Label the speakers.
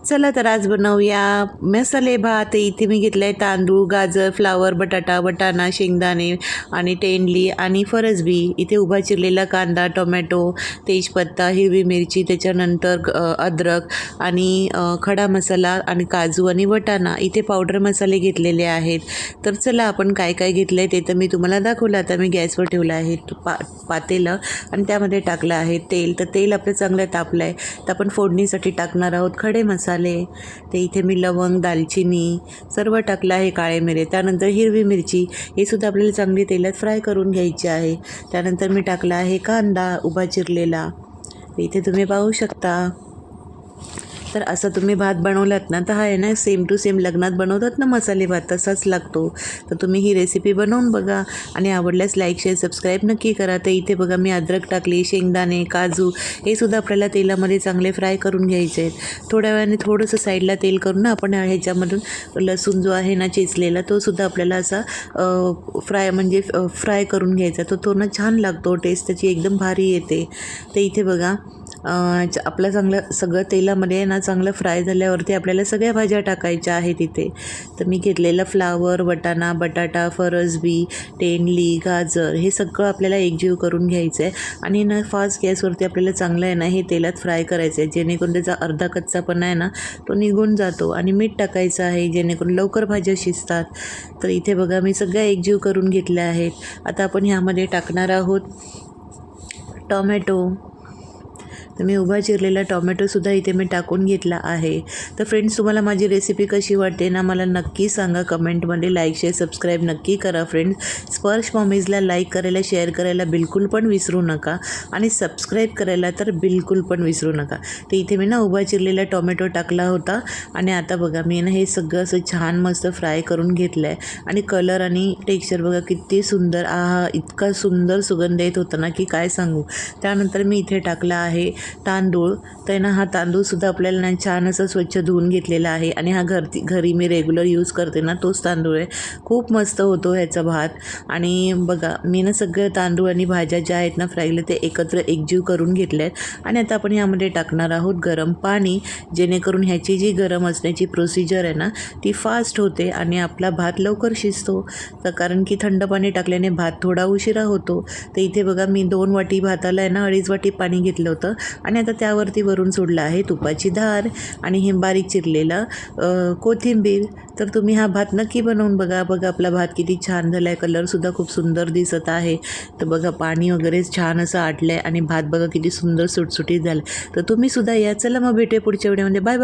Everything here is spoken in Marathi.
Speaker 1: चला तर आज बनवूया मसाले भात. इथे मी घेतलं आहे तांदूळ, गाजर, फ्लावर, बटाटा, वाटाणा, शेंगदाणे आणि तेंडली आणि फरसबी. इथे उभा चिरलेला कांदा, टोमॅटो, तेजपत्ता, हिरवी मिरची, त्याच्यानंतर अद्रक आणि खडा मसाला आणि काजू आणि वाटाणा. इथे पावडर मसाले घेतलेले आहेत. तर चला आपण काय काय घेतलं आहे ते तर मी तुम्हाला दाखवलं. आता मी गॅसवर ठेवलं आहे पातेलं आणि त्यामध्ये टाकलं आहे तेल. तर तेल आपलं चांगलं तापलं आहे. तर आपण फोडणीसाठी टाकणार आहोत खडे मसाले. ते इथे मी लवंग, दालचिनी सर्व टाकलं आहे, काळे मिरे, त्यानंतर हिरवी मिरची, हे सुद्धा आपल्याला चांगली तेलात फ्राय करून घ्यायची आहे. त्यानंतर मी टाकला आहे कांदा उभा चिरलेला, इथे तुम्ही पाहू शकता. तर असं तुम्ही भात बनवलात ना तर हा आहे ना सेम टू सेम लग्नात बनवतात ना मसाले भात तसाच लागतो. तर तुम्ही ही रेसिपी बनवून बघा आणि आवडल्यास लाईक, शेअर, सबस्क्राईब नक्की करा. तर इथे बघा मी अद्रक टाकली, शेंगदाणे, काजू हे सुद्धा आपल्याला तेलामध्ये चांगले फ्राय करून घ्यायचे आहेत. थोड्या वेळाने थोडंसं साईडला तेल करून ना आपण ह्याच्यामधून लसूण जो आहे ना चेचलेला तो सुद्धा आपल्याला असा फ्राय करून घ्यायचा. तो ना छान लागतो, टेस्ट त्याची एकदम भारी येते. तर इथे बघा आपलं चांगलं सगळं तेलामध्ये ना चांगलं फ्राय झाल्यावरती आपल्याला सगळ्या भाज्या टाकायच्या आहेत इथे. तर मी घेतलेलं फ्लावर, वाटाणा, बटाटा, फरसबी, तेंडली, गाजर हे सगळं आपल्याला एकजीव करून घ्यायचं आहे आणि ना फास्ट गॅसवरती आपल्याला चांगलं आहे ना हे तेलात फ्राय करायचं आहे, जेणेकरून त्याचा अर्धा कच्चापणा आहे ना तो निघून जातो. आणि मीठ टाकायचं आहे जेणेकरून लवकर भाज्या शिजतात. तर इथे बघा मी सगळ्या एकजीव करून घेतल्या आहेत. आता आपण ह्यामध्ये टाकणार आहोत टोमॅटो. तर मी उभा चिरलेला टोमॅटोसुद्धा इथे मी टाकून घेतला आहे. तर फ्रेंड्स, तुम्हाला माझी रेसिपी कशी वाटते ना मला नक्की सांगा कमेंटमध्ये. लाईक, शेअर, सबस्क्राईब नक्की करा फ्रेंड्स. स्पर्श मॉमीजला लाईक करायला, शेअर करायला बिलकुल पण विसरू नका आणि सबस्क्राईब करायला तर बिलकुल पण विसरू नका. तर इथे मी ना उभा चिरलेला टोमॅटो टाकला होता आणि आता बघा मी ना हे सगळं असं छान मस्त फ्राय करून घेतलं आहे आणि कलर आणि टेक्स्चर बघा किती सुंदर. इतका सुंदर सुगंध येत होता ना की काय सांगू. त्यानंतर मी इथे टाकला आहे तांदूळ. तर ना हा तांदूळसुद्धा आपल्याला ना छान असं स्वच्छ धुवून घेतलेला आहे आणि हा घरी मी रेग्युलर यूज करते ना तोच तांदूळ आहे. खूप मस्त होतो ह्याचा भात. आणि बघा मी ना सगळं तांदूळ आणि भाज्या ज्या आहेत ना फ्रायला ते एकत्र एकजीव करून घेतले आहेत. आणि आता आपण यामध्ये टाकणार आहोत गरम पाणी, जेणेकरून ह्याची जी गरम असण्याची प्रोसिजर आहे ना ती फास्ट होते आणि आपला भात लवकर शिजतो. तर कारण की थंड पाणी टाकल्याने भात थोडा उशिरा होतो. तर इथे बघा मी 2 वाटी भाताला आहे ना 2.5 वाटी पाणी घेतलं होतं आणि आता त्यावरती वरून सोडलं आहे तुपाची धार आणि हे बारीक चिरलेला कोथिंबीर. तर तुम्ही हा भात नक्की बनवून बघा. बघा आपला भात किती छान झाला आहे, कलरसुद्धा खूप सुंदर दिसत आहे. तर बघा पाणी वगैरे छान असं आटलं आहे आणि भात बघा किती सुंदर सुटसुटीत झालं. तर तुम्हीसुद्धा या. चला मग भेटूया पुढच्या व्हिडिओमध्ये. Bye bye.